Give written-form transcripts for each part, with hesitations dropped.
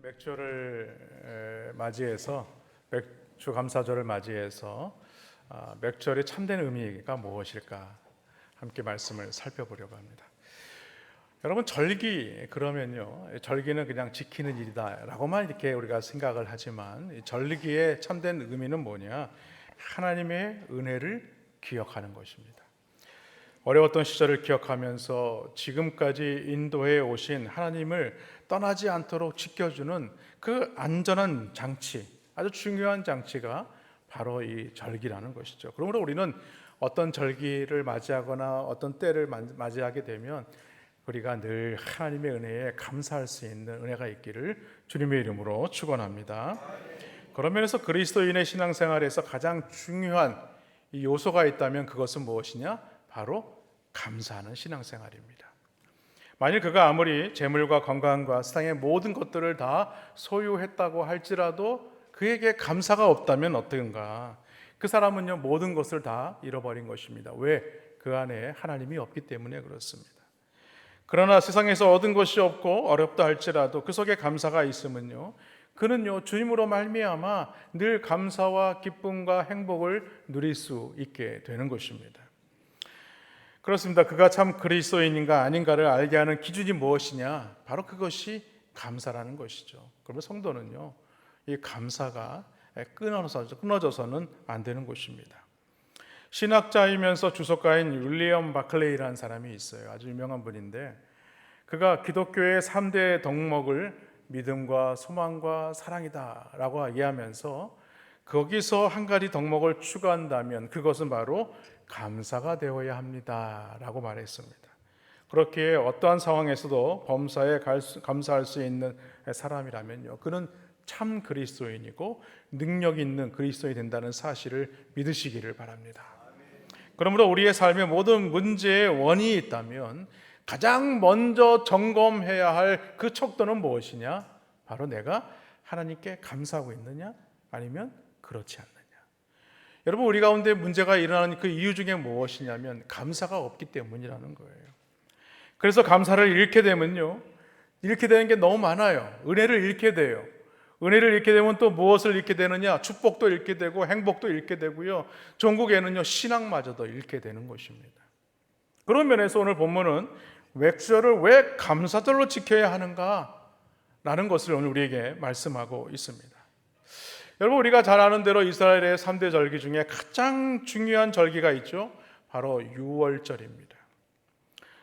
맥주를 맞이해서 맥주 감사절을 맞이해서 맥주의 참된 의미가 무엇일까 함께 말씀을 살펴보려고 합니다. 여러분, 절기 그러면요, 절기는 그냥 지키는 일이다라고만 이렇게 우리가 생각을 하지만 이 절기의 참된 의미는 뭐냐? 하나님의 은혜를 기억하는 것입니다. 어려웠던 시절을 기억하면서 지금까지 인도해 오신 하나님을 떠나지 않도록 지켜주는 그 안전한 장치, 아주 중요한 장치가 바로 이 절기라는 것이죠. 그러므로 우리는 어떤 절기를 맞이하거나 어떤 때를 맞이하게 되면 우리가 늘 하나님의 은혜에 감사할 수 있는 은혜가 있기를 주님의 이름으로 축원합니다. 그런 면에서 그리스도인의 신앙생활에서 가장 중요한 이 요소가 있다면 그것은 무엇이냐? 바로 감사하는 신앙생활입니다. 만일 그가 아무리 재물과 건강과 세상의 모든 것들을 다 소유했다고 할지라도 그에게 감사가 없다면 어떤가? 그 사람은요, 모든 것을 다 잃어버린 것입니다. 왜? 그 안에 하나님이 없기 때문에 그렇습니다. 그러나 세상에서 얻은 것이 없고 어렵다 할지라도 그 속에 감사가 있으면요, 그는요, 주님으로 말미암아 늘 감사와 기쁨과 행복을 누릴 수 있게 되는 것입니다. 그렇습니다. 그가 참 그리스도인인가 아닌가를 알게 하는 기준이 무엇이냐? 바로 그것이 감사라는 것이죠. 그러면 성도는요, 이 감사가 끊어져서는 안 되는 것입니다. 신학자이면서 주석가인 윌리엄 바클레이라는 사람이 있어요. 아주 유명한 분인데 그가 기독교의 3대 덕목을 믿음과 소망과 사랑이다 라고 이야기하면서 거기서 한 가지 덕목을 추가한다면 그것은 바로 감사가 되어야 합니다 라고 말했습니다. 그렇게 어떠한 상황에서도 범사에 감사할 수 있는 사람이라면요, 그는 참 그리스도인이고 능력 있는 그리스도인이 된다는 사실을 믿으시기를 바랍니다. 그러므로 우리의 삶의 모든 문제에 원인이 있다면 가장 먼저 점검해야 할 그 척도는 무엇이냐? 바로 내가 하나님께 감사하고 있느냐? 아니면 그렇지 않느냐? 여러분, 우리 가운데 문제가 일어나는 그 이유 중에 무엇이냐면 감사가 없기 때문이라는 거예요. 그래서 감사를 잃게 되면요, 잃게 되는 게 너무 많아요. 은혜를 잃게 돼요. 은혜를 잃게 되면 또 무엇을 잃게 되느냐? 축복도 잃게 되고 행복도 잃게 되고요, 종국에는요, 신앙마저도 잃게 되는 것입니다. 그런 면에서 오늘 본문은 맥주절을 왜 감사절로 지켜야 하는가? 라는 것을 오늘 우리에게 말씀하고 있습니다. 여러분, 우리가 잘 아는 대로 이스라엘의 3대 절기 중에 가장 중요한 절기가 있죠. 바로 유월절입니다.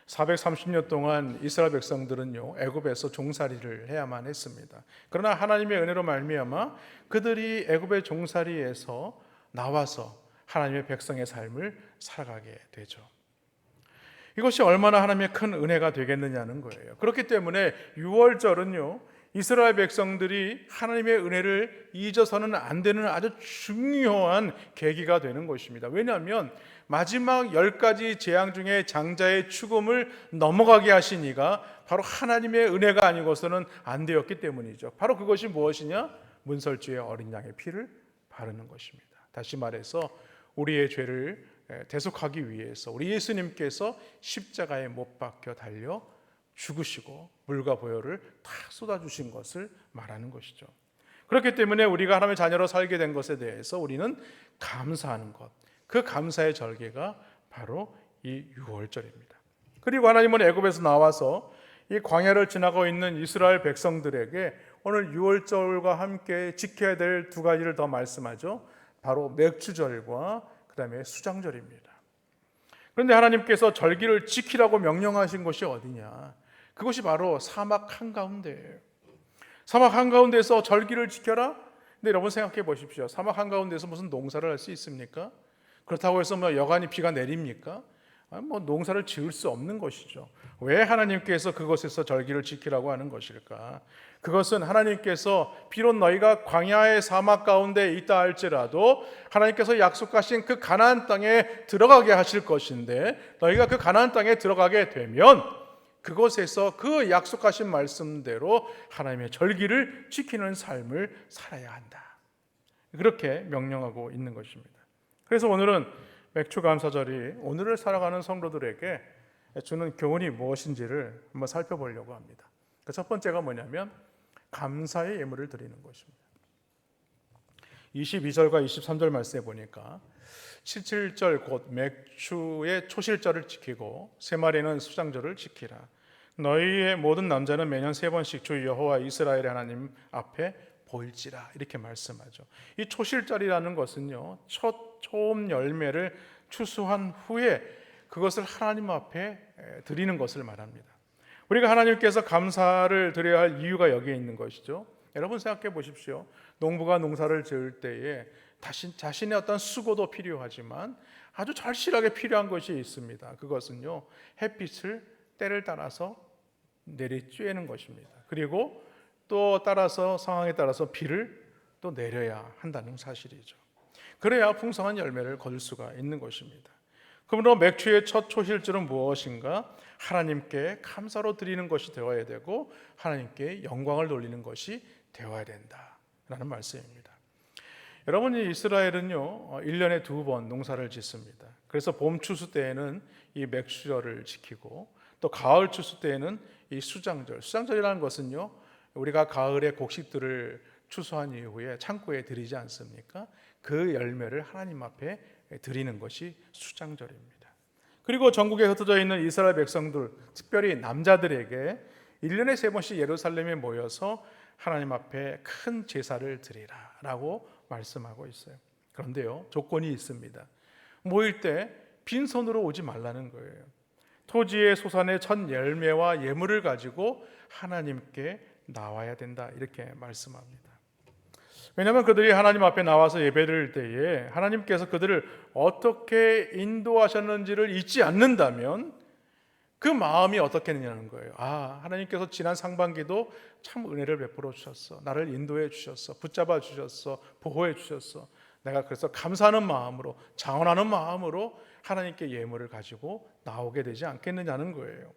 430년 동안 이스라엘 백성들은요, 애굽에서 종살이를 해야만 했습니다. 그러나 하나님의 은혜로 말미암아 그들이 애굽의 종살이에서 나와서 하나님의 백성의 삶을 살아가게 되죠. 이것이 얼마나 하나님의 큰 은혜가 되겠느냐는 거예요. 그렇기 때문에 유월절은요, 이스라엘 백성들이 하나님의 은혜를 잊어서는 안 되는 아주 중요한 계기가 되는 것입니다. 왜냐하면 마지막 10가지 재앙 중에 장자의 죽음을 넘어가게 하신 이가 바로 하나님의 은혜가 아니고서는 안 되었기 때문이죠. 바로 그것이 무엇이냐? 문설주의 어린 양의 피를 바르는 것입니다. 다시 말해서 우리의 죄를 대속하기 위해서 우리 예수님께서 십자가에 못 박혀 달려 죽으시고 물과 보혈을 다 쏟아주신 것을 말하는 것이죠. 그렇기 때문에 우리가 하나님의 자녀로 살게 된 것에 대해서 우리는 감사하는 것, 그 감사의 절기가 바로 이 유월절입니다. 그리고 하나님은 애굽에서 나와서 이 광야를 지나고 있는 이스라엘 백성들에게 오늘 유월절과 함께 지켜야 될 2가지를 더 말씀하죠. 바로 맥주절과 그 다음에 수장절입니다. 그런데 하나님께서 절기를 지키라고 명령하신 곳이 어디냐? 그것이 바로 사막 한가운데예요. 사막 한가운데서 절기를 지켜라? 근데 여러분 생각해 보십시오. 사막 한가운데서 무슨 농사를 할 수 있습니까? 그렇다고 해서 여간이 비가 내립니까? 농사를 지을 수 없는 것이죠. 왜 하나님께서 그곳에서 절기를 지키라고 하는 것일까? 그것은 하나님께서 비록 너희가 광야의 사막 가운데 있다 할지라도 하나님께서 약속하신 그 가나안 땅에 들어가게 하실 것인데, 너희가 그 가나안 땅에 들어가게 되면 그곳에서 그 약속하신 말씀대로 하나님의 절기를 지키는 삶을 살아야 한다. 그렇게 명령하고 있는 것입니다. 그래서 오늘은 맥주감사절이 오늘을 살아가는 성도들에게 주는 교훈이 무엇인지를 한번 살펴보려고 합니다. 첫 번째가 뭐냐면 감사의 예물을 드리는 것입니다. 22절과 23절 말씀에 보니까 77절 곧 맥추의 초실절을 지키고 세 마리는 수장절을 지키라. 너희의 모든 남자는 매년 3번씩 주 여호와 이스라엘의 하나님 앞에 보일지라. 이렇게 말씀하죠. 이 초실절이라는 것은요, 첫 초음 열매를 추수한 후에 그것을 하나님 앞에 드리는 것을 말합니다. 우리가 하나님께서 감사를 드려야 할 이유가 여기에 있는 것이죠. 여러분 생각해 보십시오. 농부가 농사를 지을 때에 자신의 어떤 수고도 필요하지만 아주 절실하게 필요한 것이 있습니다. 그것은요, 햇빛을 때를 따라서 내리쬐는 것입니다. 그리고 또 따라서 상황에 따라서 비를 또 내려야 한다는 사실이죠. 그래야 풍성한 열매를 거둘 수가 있는 것입니다. 그러므로 맥주의 첫 초실절은 무엇인가? 하나님께 감사로 드리는 것이 되어야 되고 하나님께 영광을 돌리는 것이 되어야 된다라는 말씀입니다. 여러분이 이스라엘은요 1년에 2번 농사를 짓습니다. 그래서 봄 추수 때에는 이 맥주절을 지키고 또 가을 추수 때에는 이 수장절. 수장절이라는 것은요 우리가 가을에 곡식들을 추수한 이후에 창고에 들이지 않습니까? 그 열매를 하나님 앞에 드리는 것이 수장절입니다. 그리고 전국에 흩어져 있는 이스라엘 백성들, 특별히 남자들에게 1년에 3번씩 예루살렘에 모여서 하나님 앞에 큰 제사를 드리라라고 말씀하고 있어요. 그런데요, 조건이 있습니다. 모일 때 빈손으로 오지 말라는 거예요. 토지의 소산의 첫 열매와 예물을 가지고 하나님께 나와야 된다, 이렇게 말씀합니다. 왜냐하면 그들이 하나님 앞에 나와서 예배를 드릴 때에 하나님께서 그들을 어떻게 인도하셨는지를 잊지 않는다면 그 마음이 어떻겠느냐는 거예요. 하나님께서 지난 상반기도 참 은혜를 베풀어 주셨어. 나를 인도해 주셨어. 붙잡아 주셨어. 보호해 주셨어. 내가 그래서 감사하는 마음으로, 자원하는 마음으로 하나님께 예물을 가지고 나오게 되지 않겠느냐는 거예요.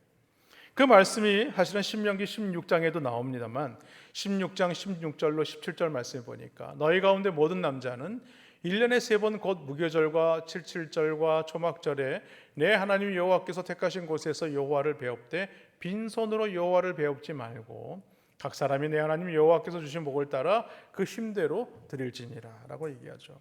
그 말씀이 사실은 신명기 16장에도 나옵니다만 16장 16절로 17절 말씀을 보니까 너희 가운데 모든 남자는 1년에 3번 곧 무교절과 77절과 초막절에 내 하나님 여호와께서 택하신 곳에서 여호와를 배웁되 빈손으로 여호와를 배웁지 말고 각 사람이 내 하나님 여호와께서 주신 복을 따라 그 힘대로 드릴지니라 라고 얘기하죠.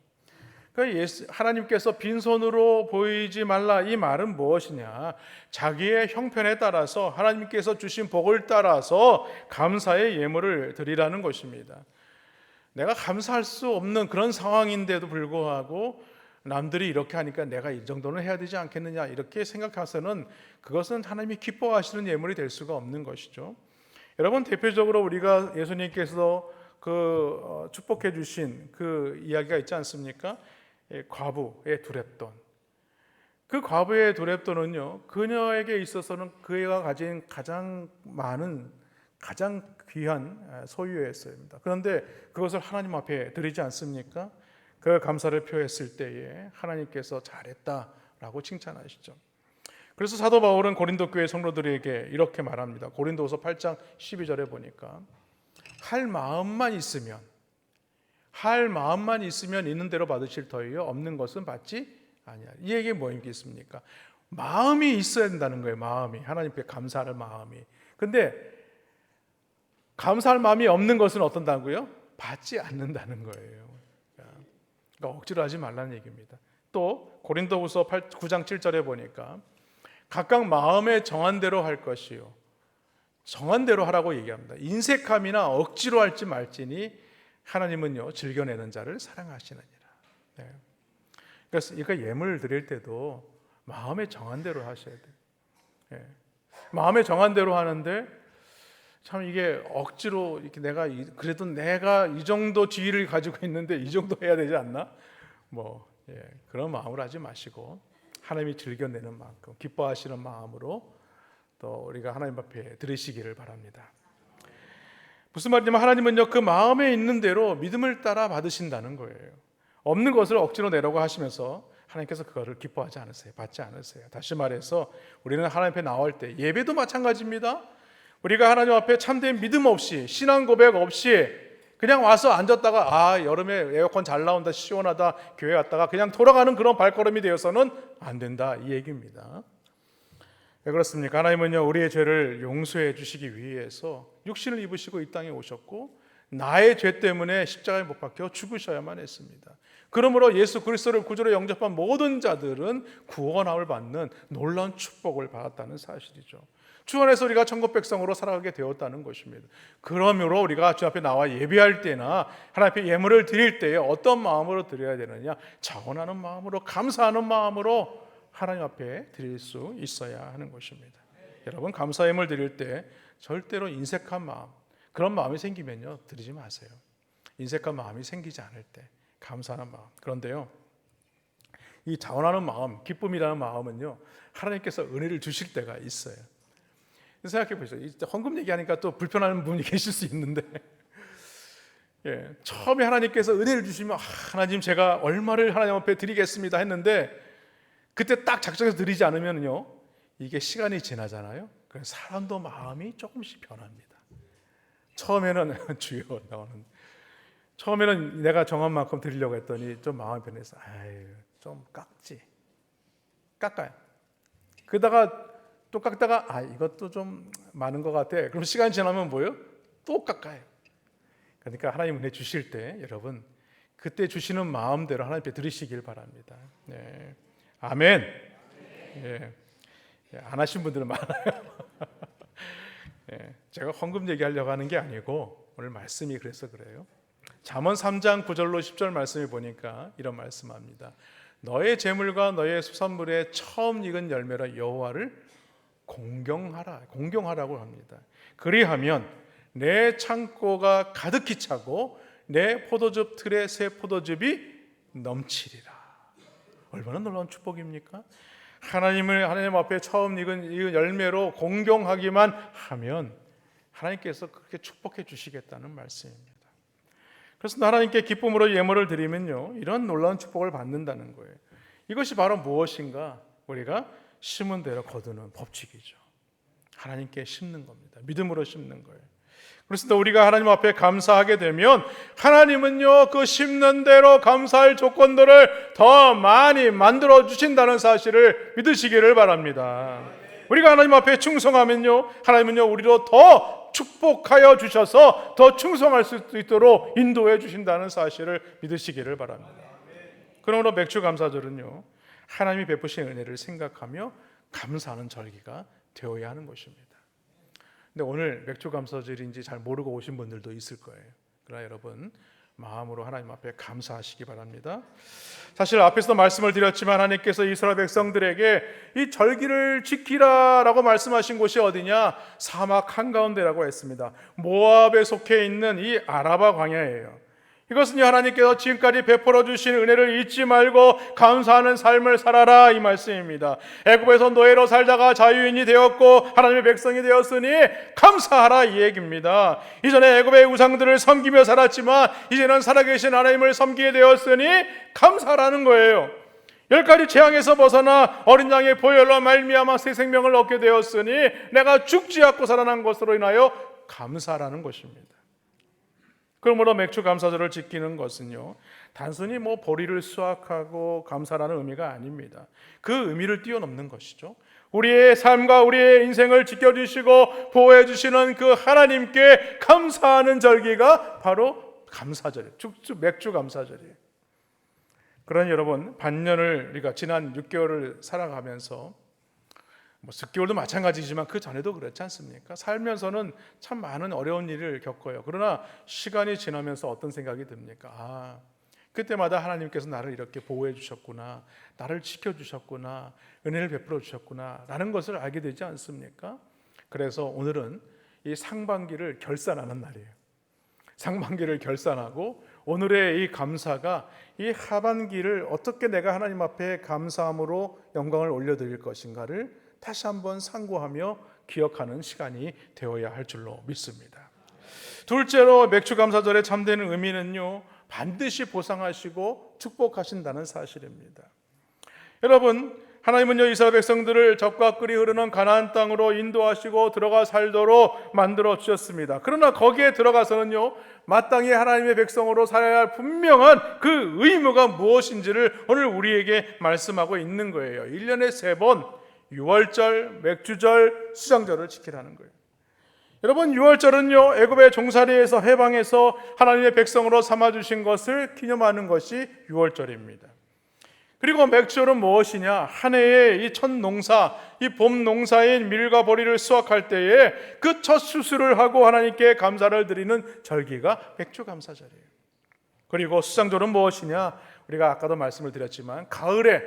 그러니까 하나님께서 빈손으로 보이지 말라, 이 말은 무엇이냐? 자기의 형편에 따라서 하나님께서 주신 복을 따라서 감사의 예물을 드리라는 것입니다. 내가 감사할 수 없는 그런 상황인데도 불구하고 남들이 이렇게 하니까 내가 이 정도는 해야 되지 않겠느냐, 이렇게 생각해서는 그것은 하나님이 기뻐하시는 예물이 될 수가 없는 것이죠. 여러분, 대표적으로 우리가 예수님께서 축복해 주신 그 이야기가 있지 않습니까? 과부의 두렙돈. 그 과부의 두렙돈은요, 그녀에게 있어서는 그애가 가진 가장 많은, 가장 귀한 소유였습니다. 그런데 그것을 하나님 앞에 드리지 않습니까? 그 감사를 표했을 때에 하나님께서 잘했다라고 칭찬하시죠. 그래서 사도 바울은 고린도 교회 성도들에게 이렇게 말합니다. 고린도후서 8장 12절에 보니까 할 마음만 있으면 있는 대로 받으실 터이요 없는 것은 받지 아니하리라. 이 얘기가 뭐겠습니까? 마음이 있어야 된다는 거예요. 마음이, 하나님께 감사할 마음이. 근데 감사할 마음이 없는 것은 어떤다고요? 받지 않는다는 거예요. 그러니까 억지로 하지 말라는 얘기입니다. 또 고린도후서 9장 7절에 보니까 각각 마음에 정한 대로 할 것이요, 정한 대로 하라고 얘기합니다. 인색함이나 억지로 할지 말지니 하나님은요 즐겨내는 자를 사랑하시느니라. 네. 그러니까 예물 드릴 때도 마음에 정한 대로 하셔야 돼요. 네. 마음에 정한 대로 하는데 참 이게 억지로 이렇게 그래도 내가 이 정도 지위를 가지고 있는데 이 정도 해야 되지 않나? 그런 마음으로 하지 마시고 하나님이 즐겨내는 만큼 기뻐하시는 마음으로 또 우리가 하나님 앞에 드리시기를 바랍니다. 무슨 말이냐면 하나님은요 그 마음에 있는 대로 믿음을 따라 받으신다는 거예요. 없는 것을 억지로 내라고 하시면서 하나님께서 그거를 기뻐하지 않으세요. 받지 않으세요. 다시 말해서 우리는 하나님 앞에 나올 때, 예배도 마찬가지입니다. 우리가 하나님 앞에 참된 믿음 없이, 신앙 고백 없이 그냥 와서 앉았다가 여름에 에어컨 잘 나온다, 시원하다, 교회 왔다가 그냥 돌아가는 그런 발걸음이 되어서는 안 된다, 이 얘기입니다. 왜 그렇습니까? 하나님은요, 우리의 죄를 용서해 주시기 위해서 육신을 입으시고 이 땅에 오셨고 나의 죄 때문에 십자가에 못 박혀 죽으셔야만 했습니다. 그러므로 예수 그리스도를 구주로 영접한 모든 자들은 구원함을 받는 놀라운 축복을 받았다는 사실이죠. 주 안에서 우리가 천국 백성으로 살아가게 되었다는 것입니다. 그러므로 우리가 주 앞에 나와 예배할 때나 하나님 앞에 예물을 드릴 때에 어떤 마음으로 드려야 되느냐? 자원하는 마음으로, 감사하는 마음으로 하나님 앞에 드릴 수 있어야 하는 것입니다. 여러분, 감사 예물 드릴 때 절대로 인색한 마음, 그런 마음이 생기면요, 드리지 마세요. 인색한 마음이 생기지 않을 때 감사하는 마음. 그런데요, 이 자원하는 마음, 기쁨이라는 마음은요, 하나님께서 은혜를 주실 때가 있어요. 생각해 보세요. 헌금 얘기하니까 또 불편한 분이 계실 수 있는데, 처음에 하나님께서 은혜를 주시면 하나님 제가 얼마를 하나님 앞에 드리겠습니다 했는데 그때 딱 작정해서 드리지 않으면요, 이게 시간이 지나잖아요. 그래서 사람도 마음이 조금씩 변합니다. 처음에는 주여 나오는, 처음에는 내가 정한 만큼 드리려고 했더니 좀 마음이 변해서 좀 깎아요. 그러다가 또 깎다가 이것도 좀 많은 것 같아. 그럼 시간 지나면 뭐예요? 또 깎아요. 그러니까 하나님 은혜 주실 때 여러분 그때 주시는 마음대로 하나님께 드리시길 바랍니다. 네. 아멘. 예. 안 하신 분들은 많아요. 예. 제가 헌금 얘기하려고 하는 게 아니고 오늘 말씀이 그래서 그래요. 잠언 3장 9절로 10절 말씀을 보니까 이런 말씀합니다. 너의 재물과 너의 수산물의 처음 익은 열매로 여호와를 공경하라고 합니다. 그리하면 내 창고가 가득히 차고 내 포도즙 틀에 새 포도즙이 넘치리라. 얼마나 놀라운 축복입니까? 하나님 앞에 처음 익은 열매로 공경하기만 하면 하나님께서 그렇게 축복해 주시겠다는 말씀입니다. 그래서 하나님께 기쁨으로 예물을 드리면요, 이런 놀라운 축복을 받는다는 거예요. 이것이 바로 무엇인가? 우리가 심은 대로 거두는 법칙이죠. 하나님께 심는 겁니다. 믿음으로 심는 거예요. 그래서 우리가 하나님 앞에 감사하게 되면 하나님은요, 그 심는 대로 감사할 조건들을 더 많이 만들어 주신다는 사실을 믿으시기를 바랍니다. 우리가 하나님 앞에 충성하면요, 하나님은요 우리로 더 축복하여 주셔서 더 충성할 수 있도록 인도해 주신다는 사실을 믿으시기를 바랍니다. 그러므로 맥주감사절은요, 하나님이 베푸신 은혜를 생각하며 감사하는 절기가 되어야 하는 것입니다. 근데 오늘 맥주감사절인지 잘 모르고 오신 분들도 있을 거예요. 그러나 여러분 마음으로 하나님 앞에 감사하시기 바랍니다. 사실 앞에서도 말씀을 드렸지만 하나님께서 이스라엘 백성들에게 이 절기를 지키라라고 말씀하신 곳이 어디냐? 사막 한가운데라고 했습니다. 모압에 속해 있는 이 아라바 광야예요. 이것은요, 하나님께서 지금까지 베풀어 주신 은혜를 잊지 말고 감사하는 삶을 살아라, 이 말씀입니다. 애굽에서 노예로 살다가 자유인이 되었고 하나님의 백성이 되었으니 감사하라, 이 얘기입니다. 이전에 애굽의 우상들을 섬기며 살았지만 이제는 살아계신 하나님을 섬기게 되었으니 감사라는 거예요. 10가지 재앙에서 벗어나 어린 양의 보혈로 말미암아 새 생명을 얻게 되었으니 내가 죽지 않고 살아난 것으로 인하여 감사라는 것입니다. 그러므로 맥주감사절을 지키는 것은요, 단순히 보리를 수확하고 감사라는 의미가 아닙니다. 그 의미를 뛰어넘는 것이죠. 우리의 삶과 우리의 인생을 지켜주시고 보호해 주시는 그 하나님께 감사하는 절기가 바로 감사절이에요. 맥주감사절이에요. 그러니 여러분, 반년을 우리가 지난 6개월을 살아가면서 10개월도 마찬가지지만 그 전에도 그렇지 않습니까? 살면서는 참 많은 어려운 일을 겪어요. 그러나 시간이 지나면서 어떤 생각이 듭니까? 그때마다 하나님께서 나를 이렇게 보호해 주셨구나, 나를 지켜주셨구나, 은혜를 베풀어 주셨구나 라는 것을 알게 되지 않습니까? 그래서 오늘은 이 상반기를 결산하는 날이에요. 상반기를 결산하고 오늘의 이 감사가 이 하반기를 어떻게 내가 하나님 앞에 감사함으로 영광을 올려드릴 것인가를 다시 한번 상고하며 기억하는 시간이 되어야 할 줄로 믿습니다. 둘째로 맥주감사절의 참된 의미는요, 반드시 보상하시고 축복하신다는 사실입니다. 여러분, 하나님은요 이스라엘 백성들을 적과 꿀이 흐르는 가나안 땅으로 인도하시고 들어가 살도록 만들어 주셨습니다. 그러나 거기에 들어가서는요, 마땅히 하나님의 백성으로 살아야 할 분명한 그 의무가 무엇인지를 오늘 우리에게 말씀하고 있는 거예요. 1년에 3번 유월절, 맥주절, 수장절을 지키라는 거예요. 여러분, 유월절은요, 애굽의 종살이에서 해방해서 하나님의 백성으로 삼아주신 것을 기념하는 것이 유월절입니다. 그리고 맥주절은 무엇이냐? 한 해의 이 첫 농사, 이 봄 농사인 밀과 보리를 수확할 때에 그 첫 수술을 하고 하나님께 감사를 드리는 절기가 맥주감사절이에요. 그리고 수장절은 무엇이냐? 우리가 아까도 말씀을 드렸지만 가을에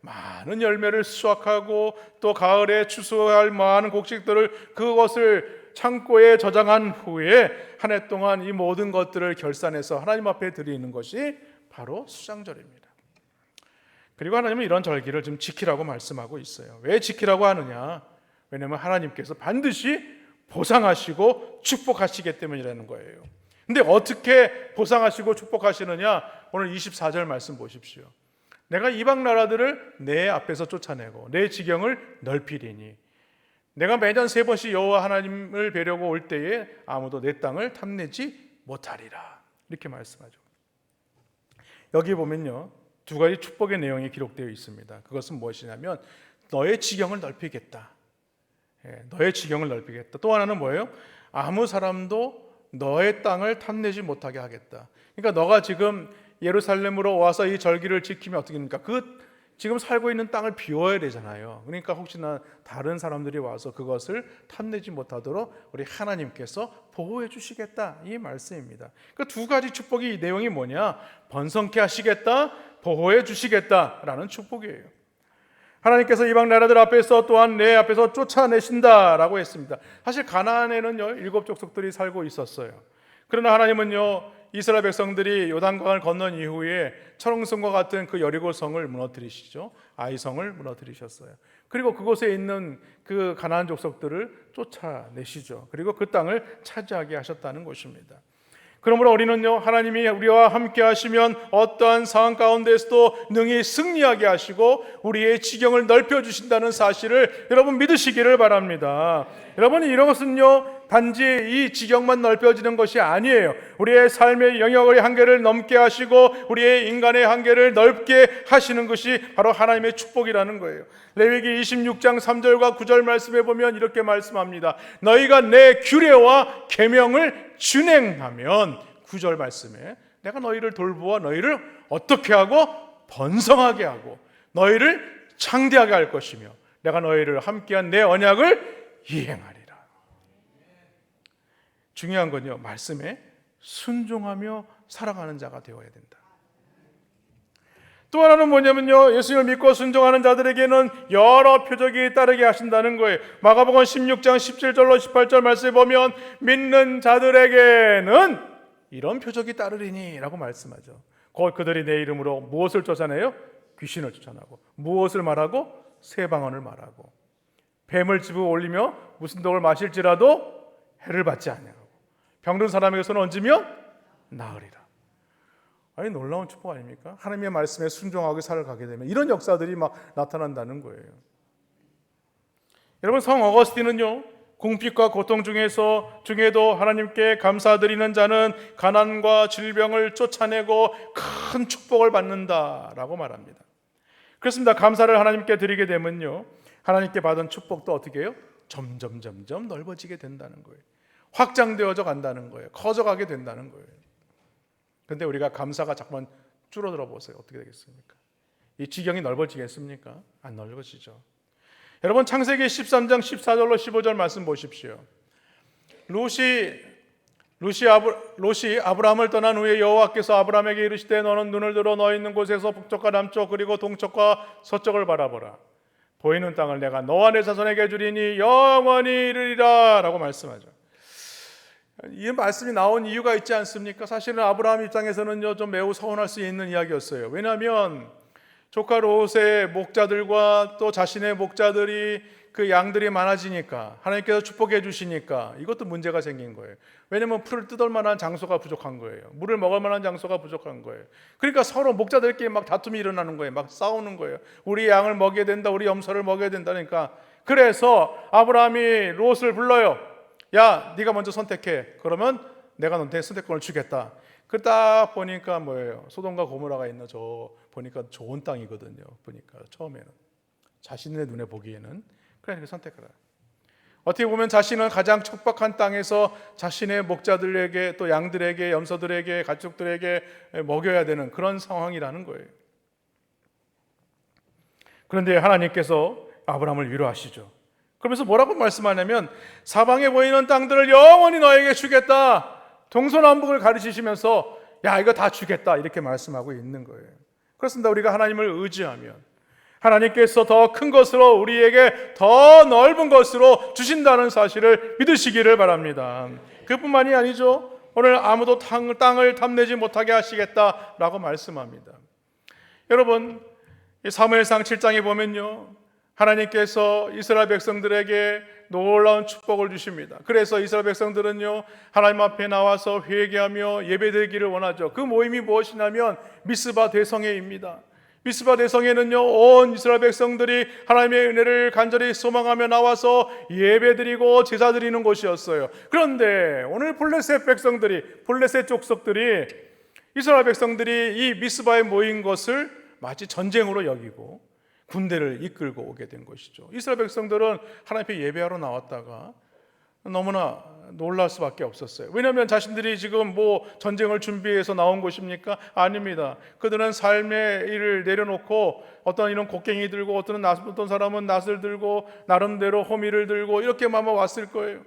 많은 열매를 수확하고 또 가을에 추수할 많은 곡식들을 그것을 창고에 저장한 후에 한 해 동안 이 모든 것들을 결산해서 하나님 앞에 드리는 것이 바로 수장절입니다. 그리고 하나님은 이런 절기를 좀 지키라고 말씀하고 있어요. 왜 지키라고 하느냐? 왜냐하면 하나님께서 반드시 보상하시고 축복하시기 때문이라는 거예요. 근데 어떻게 보상하시고 축복하시느냐? 오늘 24절 말씀 보십시오. 내가 이방 나라들을 내 앞에서 쫓아내고 내 지경을 넓히리니 내가 매년 3번씩 여호와 하나님을 뵈려고 올 때에 아무도 내 땅을 탐내지 못하리라. 이렇게 말씀하죠. 여기 보면요, 2가지 축복의 내용이 기록되어 있습니다. 그것은 무엇이냐면 너의 지경을 넓히겠다. 너의 지경을 넓히겠다. 또 하나는 뭐예요? 아무 사람도 너의 땅을 탐내지 못하게 하겠다. 그러니까 너가 지금 예루살렘으로 와서 이 절기를 지키면 어떻게 됩니까? 그 지금 살고 있는 땅을 비워야 되잖아요. 그러니까 혹시나 다른 사람들이 와서 그것을 탐내지 못하도록 우리 하나님께서 보호해 주시겠다, 이 말씀입니다. 그 2가지 축복이, 이 내용이 뭐냐? 번성케 하시겠다, 보호해 주시겠다라는 축복이에요. 하나님께서 이방 나라들 앞에서 또한 내 앞에서 쫓아내신다라고 했습니다. 사실 가나안에는요 7 족속들이 살고 있었어요. 그러나 하나님은요 이스라엘 백성들이 요단강을 건넌 이후에 철옹성과 같은 그 여리고성을 무너뜨리시죠. 아이성을 무너뜨리셨어요. 그리고 그곳에 있는 그 가나안 족속들을 쫓아내시죠. 그리고 그 땅을 차지하게 하셨다는 것입니다. 그러므로 우리는요, 하나님이 우리와 함께 하시면 어떠한 상황 가운데서도 능히 승리하게 하시고 우리의 지경을 넓혀주신다는 사실을 여러분 믿으시기를 바랍니다. 여러분, 이런 것은요 단지 이 지경만 넓혀지는 것이 아니에요. 우리의 삶의 영역의 한계를 넘게 하시고 우리의 인간의 한계를 넓게 하시는 것이 바로 하나님의 축복이라는 거예요. 레위기 26장 3절과 9절 말씀에 보면 이렇게 말씀합니다. 너희가 내 규례와 계명을 준행하면, 9절 말씀에 내가 너희를 돌보아 너희를 어떻게 하고 번성하게 하고 너희를 창대하게 할 것이며 내가 너희를 함께한 내 언약을 이행하리라. 중요한 건요, 말씀에 순종하며 살아가는 자가 되어야 된다. 또 하나는 뭐냐면요, 예수님을 믿고 순종하는 자들에게는 여러 표적이 따르게 하신다는 거예요. 마가복음 16장 17절로 18절 말씀에 보면 믿는 자들에게는 이런 표적이 따르리니 라고 말씀하죠. 곧 그들이 내 이름으로 무엇을 쫓아내요? 귀신을 쫓아내고, 무엇을 말하고? 새 방언을 말하고, 뱀을 집어 올리며 무슨 독을 마실지라도 해를 받지 아니하고, 병든 사람에게서는 얹으며 나으리라. 아니, 놀라운 축복 아닙니까? 하나님의 말씀에 순종하고 살아가게 되면 이런 역사들이 막 나타난다는 거예요. 여러분, 성 어거스틴은요, 궁핍과 고통 중에도 하나님께 감사드리는 자는 가난과 질병을 쫓아내고 큰 축복을 받는다라고 말합니다. 그렇습니다. 감사를 하나님께 드리게 되면요, 하나님께 받은 축복도 어떻게 해요? 점점 넓어지게 된다는 거예요. 확장되어져 간다는 거예요. 커져가게 된다는 거예요. 그런데 우리가 감사가 자꾸만 줄어들어 보세요. 어떻게 되겠습니까? 이 지경이 넓어지겠습니까? 안 넓어지죠. 여러분, 창세기 13장 14절로 15절 말씀 보십시오. 롯이 아브라함을 떠난 후에 여호와께서 아브라함에게 이르시되 너는 눈을 들어 너 있는 곳에서 북쪽과 남쪽 그리고 동쪽과 서쪽을 바라보라. 보이는 땅을 내가 너와 내 자손에게 주리니 영원히 이르리라 라고 말씀하죠. 이 말씀이 나온 이유가 있지 않습니까? 사실은 아브라함 입장에서는요, 좀 매우 서운할 수 있는 이야기였어요. 왜냐하면 조카 롯의 목자들과 또 자신의 목자들이 그 양들이 많아지니까 하나님께서 축복해 주시니까 이것도 문제가 생긴 거예요. 왜냐하면 풀을 뜯을 만한 장소가 부족한 거예요. 물을 먹을 만한 장소가 부족한 거예요. 그러니까 서로 목자들끼리 막 다툼이 일어나는 거예요. 막 싸우는 거예요. 우리 양을 먹여야 된다, 우리 염소를 먹여야 된다니까. 그래서 아브라함이 롯을 불러요. 야, 네가 먼저 선택해. 그러면 내가 너한테 선택권을 주겠다. 그 딱 보니까 뭐예요? 소돔과 고모라가 있는 저 보니까 좋은 땅이거든요. 보니까 처음에는 자신의 눈에 보기에는. 그러니까 선택하라. 어떻게 보면 자신은 가장 척박한 땅에서 자신의 목자들에게, 또 양들에게, 염소들에게, 가축들에게 먹여야 되는 그런 상황이라는 거예요. 그런데 하나님께서 아브라함을 위로하시죠. 그러면서 뭐라고 말씀하냐면 사방에 보이는 땅들을 영원히 너에게 주겠다. 동서남북을 가르치시면서 야, 이거 다 주겠다, 이렇게 말씀하고 있는 거예요. 그렇습니다. 우리가 하나님을 의지하면 하나님께서 더 큰 것으로, 우리에게 더 넓은 것으로 주신다는 사실을 믿으시기를 바랍니다. 그뿐만이 아니죠. 오늘 아무도 땅을 탐내지 못하게 하시겠다라고 말씀합니다. 여러분, 사무엘상 7장에 보면요, 하나님께서 이스라엘 백성들에게 놀라운 축복을 주십니다. 그래서 이스라엘 백성들은요, 하나님 앞에 나와서 회개하며 예배드리기를 원하죠. 그 모임이 무엇이냐면 미스바 대성회입니다. 미스바 대성회는요, 온 이스라엘 백성들이 하나님의 은혜를 간절히 소망하며 나와서 예배드리고 제사드리는 곳이었어요. 그런데 오늘 블레셋 백성들이, 블레셋 족속들이 이스라엘 백성들이 이 미스바에 모인 것을 마치 전쟁으로 여기고 군대를 이끌고 오게 된 것이죠. 이스라엘 백성들은 하나님 앞에 예배하러 나왔다가 너무나 놀랄 수밖에 없었어요. 왜냐하면 자신들이 지금 뭐 전쟁을 준비해서 나온 것입니까? 아닙니다. 그들은 삶의 일을 내려놓고 어떤 이런 곡괭이 들고, 어떤 사람은 낫을 들고 나름대로 호미를 들고 이렇게만 왔을 거예요.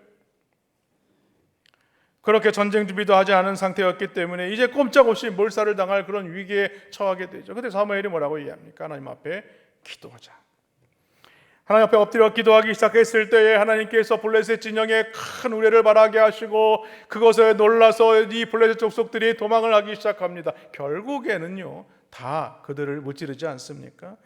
그렇게 전쟁 준비도 하지 않은 상태였기 때문에 이제 꼼짝없이 몰살을 당할 그런 위기에 처하게 되죠. 그때 사무엘이 뭐라고 얘기합니까? 하나님 앞에 기도하자. 하나님 앞에 엎드려 기도하기 시작했을 때에 하나님께서 블레셋 진영에 큰 우레를 발하게 하시고 그것에 놀라서 이 블레셋 족속들이 도망을 하기 시작합니다. 결국에는요, 다 그들을 무찌르지 않습니까?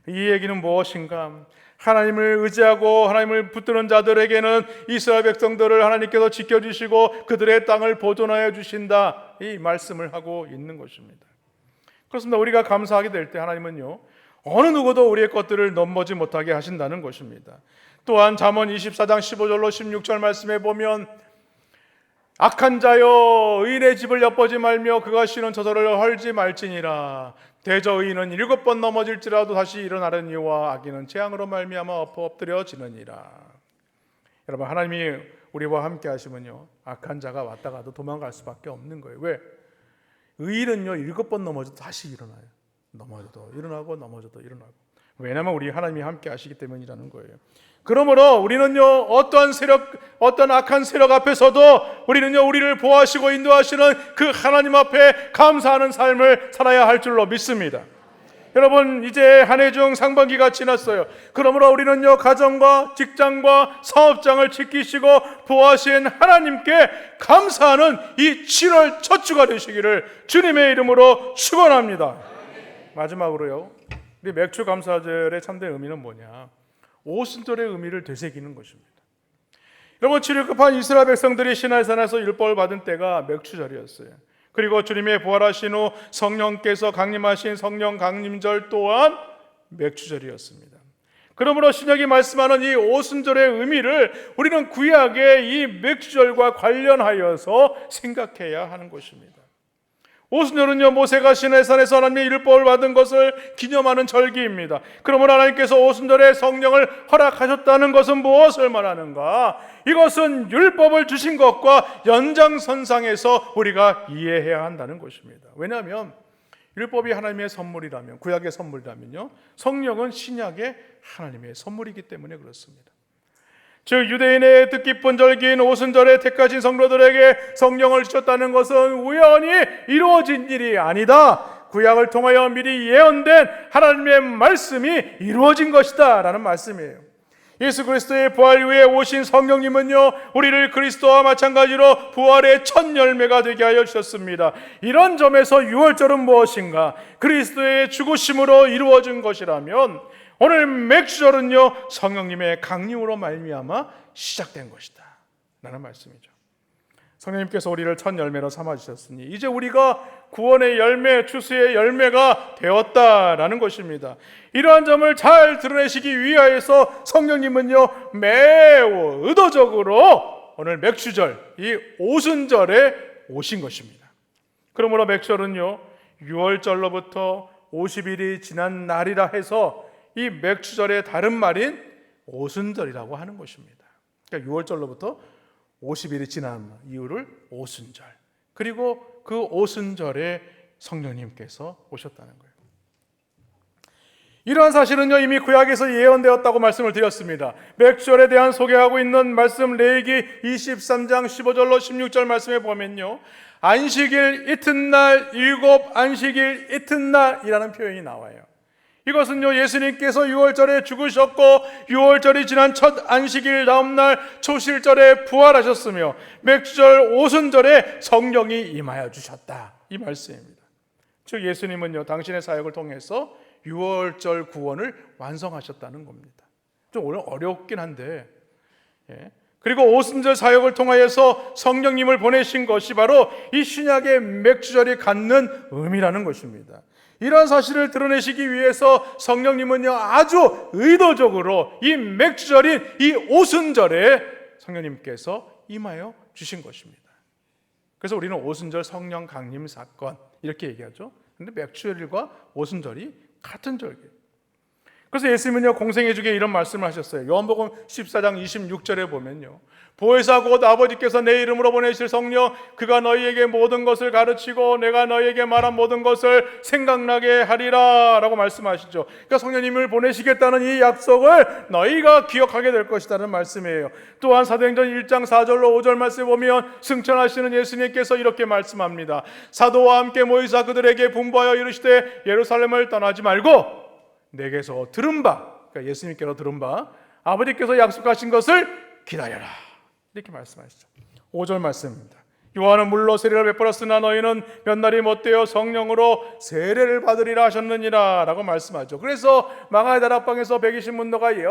이 얘기는 무엇인가? 하나님을 의지하고 하나님을 붙드는 자들에게는 이스라엘 백성들을 하나님께서 지켜주시고 그들의 땅을 보존하여 주신다, 이 말씀을 하고 있는 것입니다. 그렇습니다. 우리가 감사하게 될 때 하나님은요, 어느 누구도 우리의 것들을 넘보지 못하게 하신다는 것입니다. 또한 잠언 24장 15절로 16절 말씀에 보면 악한 자여 의인의 집을 엿보지 말며 그가 쉬는 저절을 헐지 말지니라. 대저 의인은 7번 넘어질지라도 다시 일어나려니와 악인은 재앙으로 말미암아 엎드려지느니라. 여러분, 하나님이 우리와 함께 하시면요, 악한 자가 왔다가도 도망갈 수밖에 없는 거예요. 왜? 의인은요, 7번 넘어져도 다시 일어나요. 넘어져도 일어나고 넘어져도 일어나고. 왜냐하면 우리 하나님이 함께 하시기 때문이라는 거예요. 그러므로 우리는요, 어떤 악한 세력 앞에서도 우리는요, 우리를 보호하시고 인도하시는 그 하나님 앞에 감사하는 삶을 살아야 할 줄로 믿습니다. 여러분, 이제 한 해 중 상반기가 지났어요. 그러므로 우리는요, 가정과 직장과 사업장을 지키시고 보호하신 하나님께 감사하는 이 7월 첫 주가 되시기를 주님의 이름으로 축원합니다. 마지막으로요, 우리 맥주 감사절의 참된 의미는 뭐냐? 오순절의 의미를 되새기는 것입니다. 여러분, 출애굽한 이스라엘 백성들이 시내산에서 율법을 받은 때가 맥주절이었어요. 그리고 주님의 부활하신 후 성령께서 강림하신 성령 강림절 또한 맥주절이었습니다. 그러므로 신약이 말씀하는 이 오순절의 의미를 우리는 구약의 이 맥주절과 관련하여서 생각해야 하는 것입니다. 오순절은요, 모세가 시내산에서 하나님의 율법을 받은 것을 기념하는 절기입니다. 그러므로 하나님께서 오순절에 성령을 허락하셨다는 것은 무엇을 말하는가? 이것은 율법을 주신 것과 연장선상에서 우리가 이해해야 한다는 것입니다. 왜냐하면 율법이 하나님의 선물이라면, 구약의 선물이라면요, 성령은 신약의 하나님의 선물이기 때문에 그렇습니다. 즉 유대인의 뜻깊은 절기인 오순절에 택하신 성도들에게 성령을 주셨다는 것은 우연히 이루어진 일이 아니다. 구약을 통하여 미리 예언된 하나님의 말씀이 이루어진 것이다 라는 말씀이에요. 예수 그리스도의 부활 후에 오신 성령님은요, 우리를 그리스도와 마찬가지로 부활의 첫 열매가 되게 하여 주셨습니다. 이런 점에서 유월절은 무엇인가? 그리스도의 죽으심으로 이루어진 것이라면 오늘 맥주절은요, 성령님의 강림으로 말미암아 시작된 것이다 라는 말씀이죠. 성령님께서 우리를 첫 열매로 삼아주셨으니 이제 우리가 구원의 열매, 추수의 열매가 되었다라는 것입니다. 이러한 점을 잘 드러내시기 위하여서 성령님은요, 매우 의도적으로 오늘 맥주절, 이 오순절에 오신 것입니다. 그러므로 맥주절은요, 6월절로부터 50일이 지난 날이라 해서 이 맥추절의 다른 말인 오순절이라고 하는 것입니다. 그러니까 6월절로부터 50일이 지난 이유를 오순절, 그리고 그 오순절에 성령님께서 오셨다는 거예요. 이러한 사실은요, 이미 구약에서 예언되었다고 말씀을 드렸습니다. 맥주절에 대한 소개하고 있는 말씀, 레위기 23장 15절로 16절 말씀에 보면요, 안식일 이튿날, 일곱 안식일 이튿날이라는 표현이 나와요. 이것은요, 예수님께서 6월절에 죽으셨고 6월절이 지난 첫 안식일 다음날 초실절에 부활하셨으며 맥주절 오순절에 성령이 임하여 주셨다, 이 말씀입니다. 즉 예수님은요, 당신의 사역을 통해서 6월절 구원을 완성하셨다는 겁니다. 좀 어렵긴 한데, 그리고 오순절 사역을 통하여서 성령님을 보내신 것이 바로 이 신약의 맥주절이 갖는 의미라는 것입니다. 이러한 사실을 드러내시기 위해서 성령님은요, 아주 의도적으로 이 맥주절인 이 오순절에 성령님께서 임하여 주신 것입니다. 그래서 우리는 오순절 성령 강림 사건 이렇게 얘기하죠. 근데 맥주절과 오순절이 같은 절기예요. 그래서 예수님은요, 공생애주기에 이런 말씀을 하셨어요. 요한복음 14장 26절에 보면요, 보혜사 곧 아버지께서 내 이름으로 보내실 성령, 그가 너희에게 모든 것을 가르치고 내가 너희에게 말한 모든 것을 생각나게 하리라 라고 말씀하시죠. 그러니까 성령님을 보내시겠다는 이 약속을 너희가 기억하게 될 것이라는 말씀이에요. 또한 사도행전 1장 4절로 5절 말씀에 보면 승천하시는 예수님께서 이렇게 말씀합니다. 사도와 함께 모이사 그들에게 분부하여 이르시되 예루살렘을 떠나지 말고 내게서 들은 바, 그러니까 예수님께서 들은 바, 아버지께서 약속하신 것을 기다려라, 이렇게 말씀하시죠. 5절 말씀입니다. 요한은 물로 세례를 베풀었으나 너희는 몇 날이 못되어 성령으로 세례를 받으리라 하셨느니라 라고 말씀하죠. 그래서 마가의 다락방에서 120문도가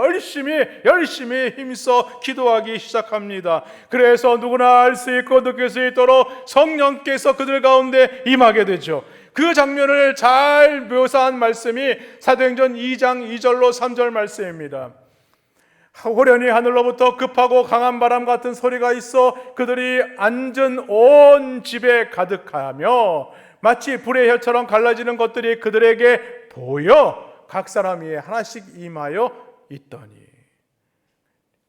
열심히 힘써 기도하기 시작합니다. 그래서 누구나 알 수 있고 느낄 수 있도록 성령께서 그들 가운데 임하게 되죠. 그 장면을 잘 묘사한 말씀이 사도행전 2장 2절로 3절 말씀입니다. 호련히 하늘로부터 급하고 강한 바람 같은 소리가 있어 그들이 앉은 온 집에 가득하며 마치 불의 혈처럼 갈라지는 것들이 그들에게 보여 각 사람 위에 하나씩 임하여 있더니,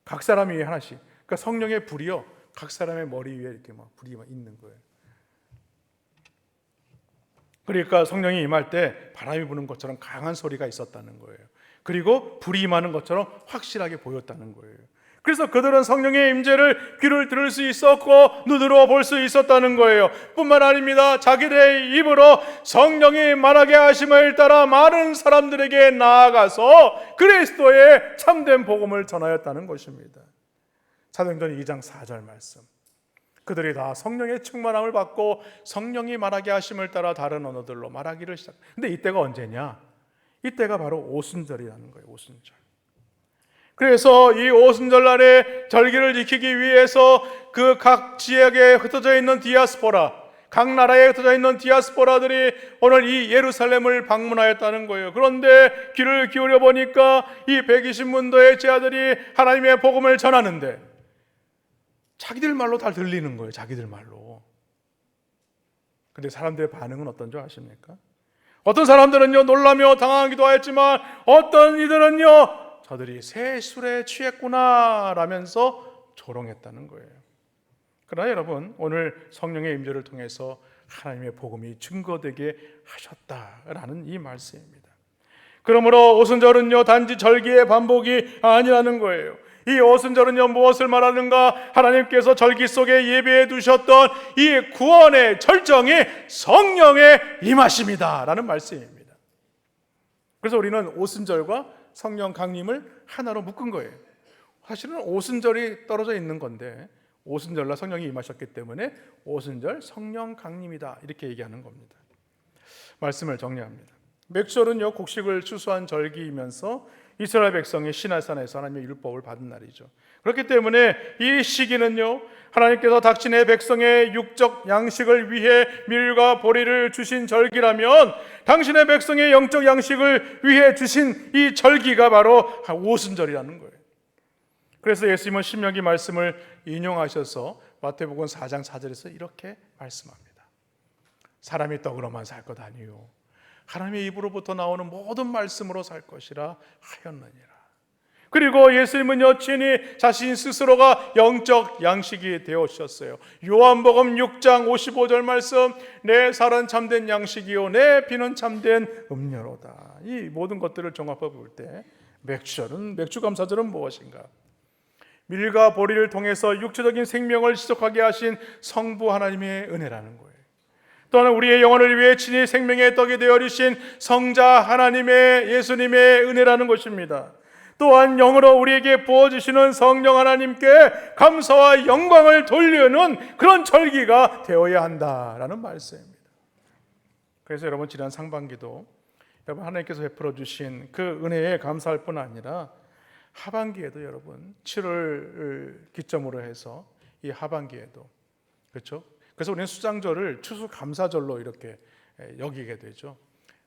각 사람 위에 하나씩, 그러니까 성령의 불이요, 각 사람의 머리 위에 이렇게 막 불이 있는 거예요. 그러니까 성령이 임할 때 바람이 부는 것처럼 강한 소리가 있었다는 거예요. 그리고 불이 임하는 것처럼 확실하게 보였다는 거예요. 그래서 그들은 성령의 임재를 귀를 들을 수 있었고 눈으로 볼 수 있었다는 거예요. 뿐만 아닙니다. 자기들의 입으로 성령이 말하게 하심을 따라 많은 사람들에게 나아가서 그리스도의 참된 복음을 전하였다는 것입니다. 사도행전 2장 4절 말씀. 그들이 다 성령의 충만함을 받고 성령이 말하게 하심을 따라 다른 언어들로 말하기를 시작. 근데 이때가 언제냐? 이때가 바로 오순절이라는 거예요. 오순절. 그래서 이 오순절 날에 절기를 지키기 위해서 그 각 지역에 흩어져 있는 디아스포라, 각 나라에 흩어져 있는 디아스포라들이 오늘 이 예루살렘을 방문하였다는 거예요. 그런데 귀를 기울여 보니까 이 120문도의 제자들이 하나님의 복음을 전하는데 자기들 말로 다 들리는 거예요. 자기들 말로. 근데 사람들의 반응은 어떤 줄 아십니까? 어떤 사람들은요, 놀라며 당황하기도 하였지만 어떤 이들은요, 저들이 새 술에 취했구나 라면서 조롱했다는 거예요. 그러나 여러분, 오늘 성령의 임재를 통해서 하나님의 복음이 증거되게 하셨다라는 이 말씀입니다. 그러므로 오순절은요, 단지 절기의 반복이 아니라는 거예요. 이 오순절은요, 무엇을 말하는가? 하나님께서 절기 속에 예배해 두셨던 이 구원의 절정이 성령의 임하심이다 라는 말씀입니다. 그래서 우리는 오순절과 성령 강림을 하나로 묶은 거예요. 사실은 오순절이 떨어져 있는 건데 오순절날 성령이 임하셨기 때문에 오순절 성령 강림이다 이렇게 얘기하는 겁니다. 말씀을 정리합니다. 맥주절은요, 곡식을 추수한 절기이면서 이스라엘 백성이 시내산에서 하나님의 율법을 받은 날이죠. 그렇기 때문에 이 시기는요, 하나님께서 당신의 백성의 육적 양식을 위해 밀과 보리를 주신 절기라면 당신의 백성의 영적 양식을 위해 주신 이 절기가 바로 오순절이라는 거예요. 그래서 예수님은 신명기 말씀을 인용하셔서 마태복음 4장 4절에서 이렇게 말씀합니다. 사람이 떡으로만 살 것 아니요 하나님의 입으로부터 나오는 모든 말씀으로 살 것이라 하였느니라. 그리고 예수님은요 친히 자신 스스로가 영적 양식이 되어주셨어요. 요한복음 6장 55절 말씀, 내 살은 참된 양식이요 내 피는 참된 음료로다. 이 모든 것들을 종합해 볼 때 맥주 감사절은 무엇인가? 밀과 보리를 통해서 육체적인 생명을 지속하게 하신 성부 하나님의 은혜라는 거예요. 또한 우리의 영혼을 위해 친히 생명의 떡이 되어주신 성자 하나님의 예수님의 은혜라는 것입니다. 또한 영으로 우리에게 부어주시는 성령 하나님께 감사와 영광을 돌리는 그런 절기가 되어야 한다라는 말씀입니다. 그래서 여러분 지난 상반기도 여러분 하나님께서 베풀어 주신 그 은혜에 감사할 뿐 아니라 하반기에도 여러분 7월 기점으로 해서 이 하반기에도 그렇죠? 그래서 우리는 수장절을 추수감사절로 이렇게 여기게 되죠.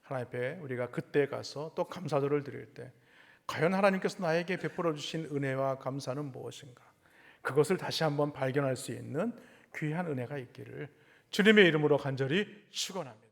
하나님 앞에 우리가 그때 가서 또 감사절을 드릴 때 과연 하나님께서 나에게 베풀어 주신 은혜와 감사는 무엇인가? 그것을 다시 한번 발견할 수 있는 귀한 은혜가 있기를 주님의 이름으로 간절히 축원합니다.